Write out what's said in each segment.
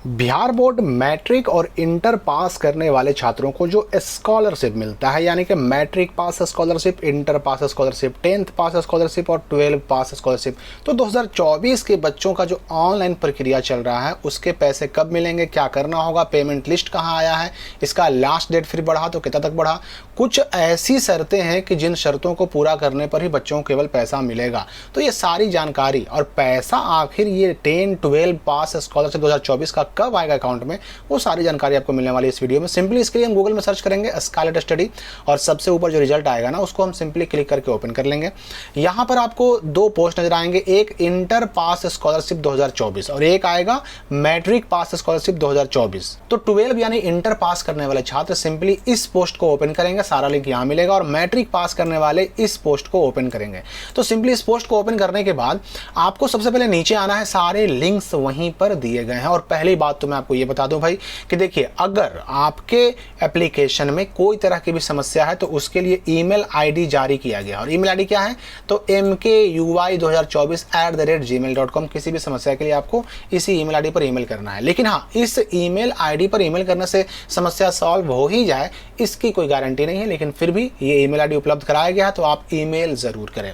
Bihar board matric और inter pass करने वाले छात्रों को जो स्कॉलरशिप मिलता है, यानी कि matric pass scholarship, inter pass scholarship, 10th pass scholarship और 12 पास स्कॉलरशिप, तो 2024 के बच्चों का जो ऑनलाइन प्रक्रिया चल रहा है उसके पैसे कब मिलेंगे, क्या करना होगा, पेमेंट लिस्ट कहाँ आया है, इसका लास्ट डेट फिर बढ़ा तो कितना तक बढ़ा। कुछ ऐसी शर्तें हैं कि जिन शर्तों को पूरा करने पर ही बच्चों को केवल पैसा मिलेगा। तो ये सारी जानकारी और पैसा आखिर ये 10-12 पास स्कॉलरशिप 2024 का कब आएगा अकाउंट में, वो सारी जानकारी आपको मिलने वाली है इस वीडियो में। सिंपली इसके लिए हम गूगल में सर्च करेंगे स्कारलेट स्टडी और सबसे ऊपर जो रिजल्ट आएगा ना उसको हम सिंपली क्लिक करके ओपन कर लेंगे। यहाँ पर आपको दो पोस्ट नजर आएंगे, एक इंटर पास स्कॉलरशिप 2024 और एक आएगा मैट्रिक पास स्कॉलरशिप 2024। तो 12 यानी इंटर पास करने वाले छात्र सिंपली इस पोस्ट को ओपन करेंगे, सारा लिंक यहाँ मिलेगा, और मैट्रिक पास करने वाले इस पोस्ट को ओपन करेंगे। तो सिंपली इस पोस्ट को ओपन करने के बाद आपको सबसे पहले नीचे आना है, सारे लिंक्स वहीं पर दिए गए हैं। और पहली बात तो मैं आपको ये बता दूं भाई कि देखिए, अगर आपके एप्लीकेशन में कोई तरह की भी समस्या है तो उसके लिए ईमेल आईडी जारी किया गया, और ईमेल आईडी क्या है तो mkuy2024@gmail.com। किसी भी समस्या के लिए आपको इसी ईमेल आईडी पर ईमेल करना है। लेकिन हाँ, इस ईमेल आईडी पर ईमेल करने से समस्या सॉल्व हो ही जाए इसकी कोई गारंटी नहीं है, लेकिन फिर भी ये ईमेल आईडी उपलब्ध कराया गया है तो आप ईमेल जरूर करें।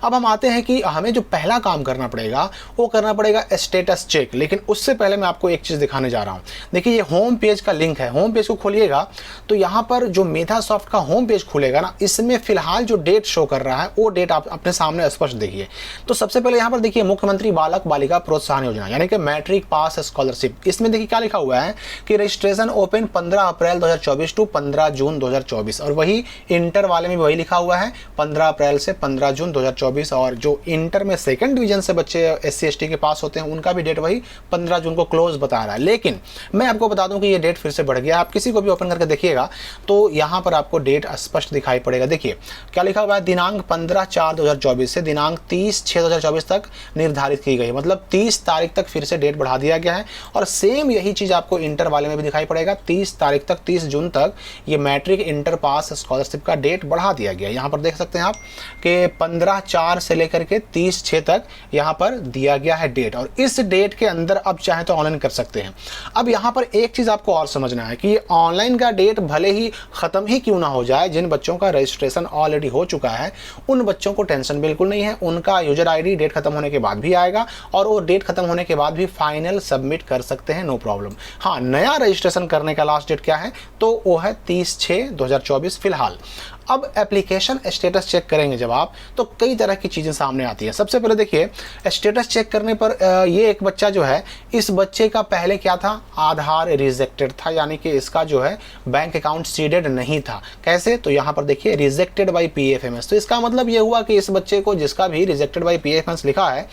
अब हम आते हैं कि हमें जो पहला काम करना पड़ेगा वो करना पड़ेगा स्टेटस चेक। लेकिन उससे पहले मैं आपको एक चीज दिखाने जा रहा हूं। देखिए, ये होम पेज का लिंक है, होम पेज को खोलिएगा तो यहां पर जो मेधासॉफ्ट का होम पेज खुलेगा ना, इसमें फिलहाल जो डेट शो कर रहा है वो डेट आप अपने सामने स्पष्ट देखिए। तो सबसे पहले यहां पर देखिए मुख्यमंत्री बालक बालिका प्रोत्साहन योजना यानी कि मैट्रिक पास स्कॉलरशिप, इसमें देखिए क्या लिखा हुआ है कि रजिस्ट्रेशन ओपन 15 अप्रैल 2024 टू 15 जून 2024, और वही इंटर वाले में वही लिखा हुआ है 15 अप्रैल से 15 जून 2024। और जो इंटर में सेकंड डिवीजन से बच्चे SC ST के पास होते हैं उनका भी डेट वही 15 जून को क्लोज बता रहा है। लेकिन मैं आपको बता दूं कि ये डेट फिर से बढ़ गया। आप किसी को भी ओपन करके देखिएगा तो यहां पर आपको डेट स्पष्ट दिखाई पड़ेगा। देखिए क्या लिखा हुआ है, दिनांक 15/4/2024 से दिनांक 30/6/2024 तक निर्धारित की गई, मतलब 30 तारीख तक फिर से डेट बढ़ा दिया गया है। और सेम यही चीज आपको इंटर वाले में भी दिखाई पड़ेगा, 30 तारीख तक, 30 जून तक ये मैट्रिक इंटर पास स्कॉलरशिप का डेट बढ़ा दिया गया। यहाँ पर देख सकते हैं आप कि 15/4 से लेकर के 30/6 तक यहाँ पर दिया गया है डेट, और इस डेट के अंदर अब चाहे तो ऑनलाइन कर सकते हैं। अब यहाँ पर एक चीज आपको और समझना है कि ये ऑनलाइन का डेट भले ही खत्म ही क्यों ना हो जाए, जिन बच्चों का रजिस्ट्रेशन ऑलरेडी हो चुका है उन बच्चों को टेंशन बिल्कुल नहीं है, उनका यूजर आईडी डेट खत्म होने के बाद भी आएगा और वो डेट खत्म होने के बाद भी फाइनल सबमिट कर सकते हैं, नो प्रॉब्लम। हाँ, नया रजिस्ट्रेशन करने का लास्ट डेट क्या है तो वो है 30/6/2024 फिलहाल। अब एप्लीकेशन स्टेटस चेक करेंगे जब आप, तो कई तरह की चीज़ें सामने आती हैं। सबसे पहले देखिए, स्टेटस चेक करने पर ये एक बच्चा जो है, इस बच्चे का पहले क्या था, आधार रिजेक्टेड था, यानी कि इसका जो है बैंक अकाउंट सीडेड नहीं था। कैसे, तो यहाँ पर देखिए रिजेक्टेड बाई PFMS। तो इसका मतलब ये हुआ कि इस बच्चे को, जिसका भी रिजेक्टेड बाई PFMS लिखा है,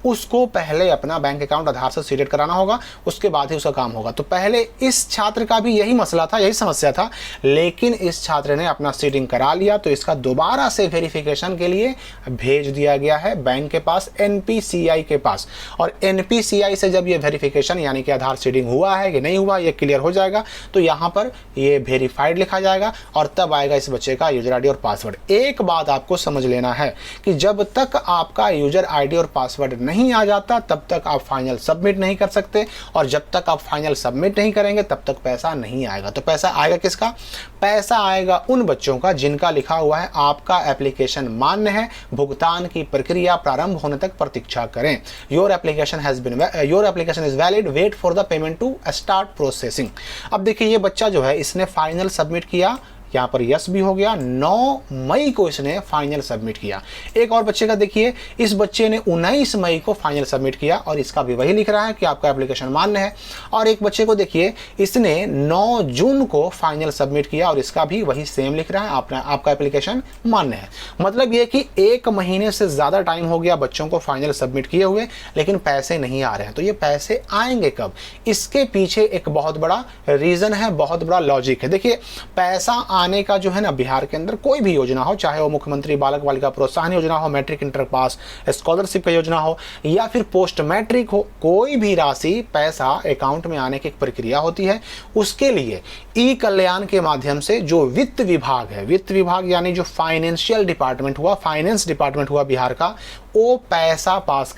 उसको पहले अपना बैंक अकाउंट आधार से सीडेड कराना होगा, उसके बाद ही उसका काम होगा। तो पहले इस छात्र का भी यही मसला था, यही समस्या था, लेकिन इस छात्र ने अपना सीडिंग करा लिया तो इसका दोबारा से वेरिफिकेशन के लिए भेज दिया गया है बैंक के पास, NPCI के पास। और NPCI से जब ये वेरिफिकेशन यानी कि आधार सीडिंग हुआ है कि नहीं हुआ ये क्लियर हो जाएगा तो यहाँ पर ये वेरीफाइड लिखा जाएगा और तब आएगा इस बच्चे का यूजर आईडी और पासवर्ड। एक बात आपको समझ लेना है कि जब तक आपका यूजर आईडी और पासवर्ड नहीं आ जाता तब तक आप फाइनल सबमिट नहीं कर सकते, और जब तक आप फाइनल सबमिट नहीं करेंगे तब तक पैसा नहीं आएगा। तो पैसा आएगा किसका, पैसा आएगा उन बच्चों का जिनका लिखा हुआ है आपका एप्लीकेशन मान्य है, भुगतान की प्रक्रिया प्रारंभ होने तक प्रतीक्षा करें। Your application is valid, wait for the payment to start processing. अब देखिए, ये बच्चा जो है इसने फाइनल सबमिट किया, यहाँ पर यस भी हो गया, 9 मई को इसने फाइनल सबमिट किया। एक और बच्चे का देखिए, इस बच्चे ने 19 मई को फाइनल सबमिट किया और इसका भी वही लिख रहा है कि आपका एप्लीकेशन मान्य है। और एक बच्चे को देखिए, इसने 9 जून को फाइनल सबमिट किया और इसका भी वही सेम लिख रहा है, आपका एप्लीकेशन मान्य है। मतलब ये कि 1 महीने से ज़्यादा टाइम हो गया बच्चों को फाइनल सबमिट किए हुए, लेकिन पैसे नहीं आ रहे हैं। तो ये पैसे आएंगे कब, इसके पीछे एक बहुत बड़ा रीज़न है, बहुत बड़ा लॉजिक है। देखिए, पैसा आने का जो है ना, बिहार के अंदर कोई भी योजना हो, चाहे वो मुख्यमंत्री बालक बालिका प्रोत्साहन योजना हो, मैट्रिक इंटर पास स्कॉलरशिप का योजना हो, या फिर पोस्ट मैट्रिक हो, कोई भी राशि पैसा अकाउंट में आने की एक प्रक्रिया होती है। उसके लिए ई कल्याण के माध्यम से जो वित्त विभाग है, वित्त विभाग यानी जो फाइनेंशियल डिपार्टमेंट हुआ, फाइनेंस डिपार्टमेंट हुआ बिहार का, वो पैसा पास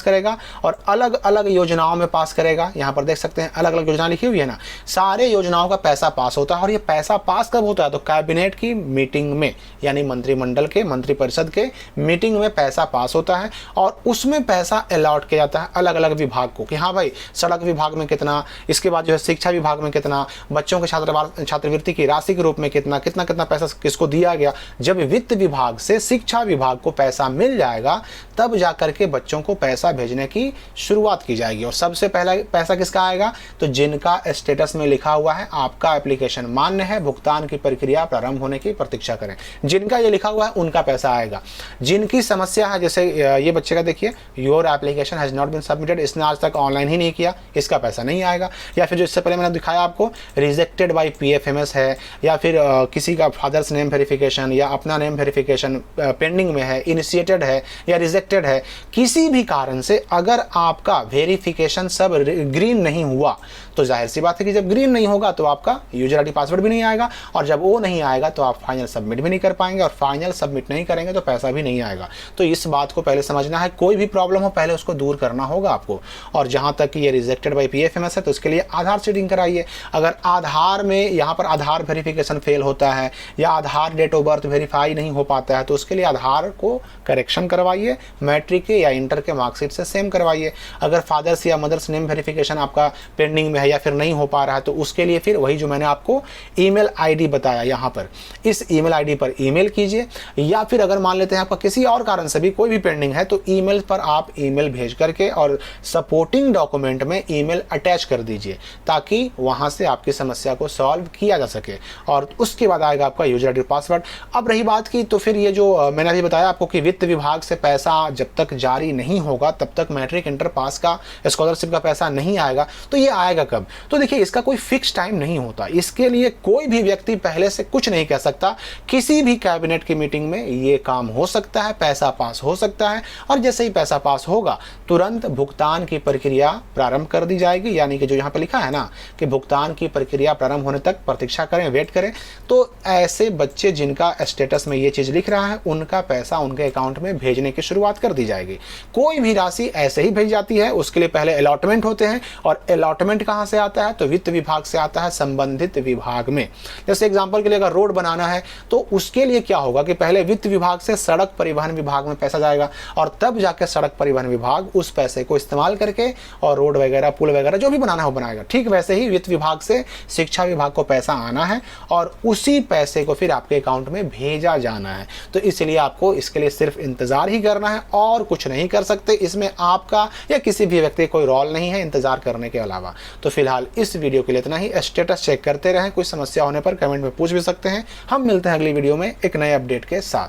करेगा और अलग अलग योजनाओं में पास करेगा। यहाँ पर देख सकते हैं अलग अलग योजना लिखी हुई है ना, सारे योजनाओं का पैसा पास होता है। और ये पैसा पास कब होता है? तो कैबिनेट की मीटिंग में, यानी मंत्रिमंडल के, मंत्रिपरिषद के मीटिंग में पैसा पास होता है और उसमें पैसा अलॉट किया जाता है अलग अलग विभाग को कि हाँ भाई सड़क विभाग में कितना, इसके बाद जो है शिक्षा विभाग में कितना, बच्चों के छात्रवृत्ति की राशि के रूप में कितना कितना कितना पैसा किसको दिया गया। जब वित्त विभाग से शिक्षा विभाग को पैसा मिल जाएगा तब जाकर के बच्चों को पैसा भेजने की शुरुआत की जाएगी। और सबसे पहला पैसा किसका आएगा? तो जिनका स्टेटस में लिखा हुआ है आपका एप्लीकेशन मान्य है, भुगतान की प्रक्रिया प्रारंभ होने की प्रतीक्षा करें, जिनका ये लिखा हुआ है उनका पैसा आएगा। जिनकी समस्या है, जैसे ये बच्चे का देखिए, your application has not been submitted, इसने आज तक ऑनलाइन ही नहीं किया, इसका पैसा नहीं आएगा। या फिर जो इससे पहले मैंने दिखाया आपको रिजेक्टेड बाय PFMS है, या फिर किसी का फादर्स नेम वेरिफिकेशन या अपना नेम वेरिफिकेशन पेंडिंग में है, इनिशिएटेड है या रिजेक्टेड है, किसी भी कारण से अगर आपका वेरिफिकेशन सब ग्रीन नहीं हुआ तो जाहिर सी बात है कि जब ग्रीन नहीं होगा तो आपका यूजर आईडी पासवर्ड भी नहीं आएगा, और जब वो नहीं आएगा तो आप फाइनल सबमिट भी नहीं कर पाएंगे, और फाइनल सबमिट नहीं करेंगे तो पैसा भी नहीं आएगा। तो इस बात को पहले समझना है, कोई भी प्रॉब्लम हो पहले उसको दूर करना होगा आपको। और जहाँ तक ये रिजेक्टेड बाय PFMS है तो उसके लिए आधार सीडिंग कराइए। अगर आधार में यहाँ पर आधार वेरिफिकेशन फेल होता है या आधार डेट ऑफ बर्थ वेरीफाई नहीं हो पाता है तो उसके लिए आधार को करेक्शन करवाइए, मैट्रिक के या इंटर के मार्कशीट से सेम करवाइए। अगर फादर्स या मदर्स नेम वेरिफिकेशन आपका पेंडिंग में है या फिर नहीं हो पा रहा है तो उसके लिए फिर वही जो मैंने आपको ईमेल आईडी बताया यहाँ पर, इस ईमेल आईडी पर ईमेल कीजिए। या फिर अगर मान लेते हैं आपका किसी और कारण से भी कोई भी पेंडिंग है तो ईमेल पर आप ईमेल भेज करके और सपोर्टिंग डॉक्यूमेंट में ईमेल अटैच कर दीजिए ताकि वहां से आपकी समस्या को सॉल्व किया जा सके। और उसके बाद आएगा आपका यूजर आईडी पासवर्ड। अब रही बात की तो फिर ये जो मैंने अभी बताया आपको कि वित्त विभाग से पैसा जब तक जारी नहीं होगा तब तक मैट्रिक इंटर पास का स्कॉलरशिप का पैसा नहीं आएगा। तो ये आएगा कब? तो देखिए इसका कोई फिक्स टाइम नहीं होता, इसके लिए कोई भी व्यक्ति पहले से कुछ नहीं कह सकता। किसी भी कैबिनेट की मीटिंग में ये काम हो सकता है, पैसा पास हो सकता है, और जैसे ही पैसा पास होगा तुरंत भुगतान की प्रक्रिया प्रारंभ कर दी जाएगी। यानी कि जो यहाँ पर लिखा है ना कि भुगतान की प्रक्रिया प्रारंभ होने तक प्रतीक्षा करें, वेट करें, तो ऐसे बच्चे जिनका स्टेटस में ये चीज लिख रहा है उनका पैसा उनके अकाउंट में भेजने की शुरुआत कर दी जाएगी। कोई भी राशि ऐसे ही भेज जाती है, उसके लिए पहले अलॉटमेंट होते हैं, और अलॉटमेंट कहां से आता है? तो वित्त विभाग से आता है, संबंधित विभाग में। जैसे एग्जांपल के लिए अगर रोड बनाना है तो उसके लिए क्या होगा कि पहले वित्त विभाग से सड़क परिवहन विभाग में पैसा जाएगा और तब जाके सड़क परिवहन विभाग उस पैसे को इस्तेमाल करके और रोड वगैरह पुल वगैरह जो भी बनाना हो बनाएगा। ठीक वैसे ही वित्त विभाग से शिक्षा विभाग को पैसा आना है और उसी पैसे को फिर आपके अकाउंट में भेजा जाना है। तो इसलिए आपको इसके लिए सिर्फ इंतजार ही करना है और कुछ नहीं कर सकते। इसमें आपका या किसी भी व्यक्ति कोई रोल नहीं है इंतजार करने के अलावा। तो फिलहाल इस वीडियो के लिए इतना ही। स्टेटस चेक करते रहें, कोई समस्या होने पर कमेंट में पूछ भी सकते हैं। हम मिलते हैं अगली वीडियो में एक नए अपडेट के साथ।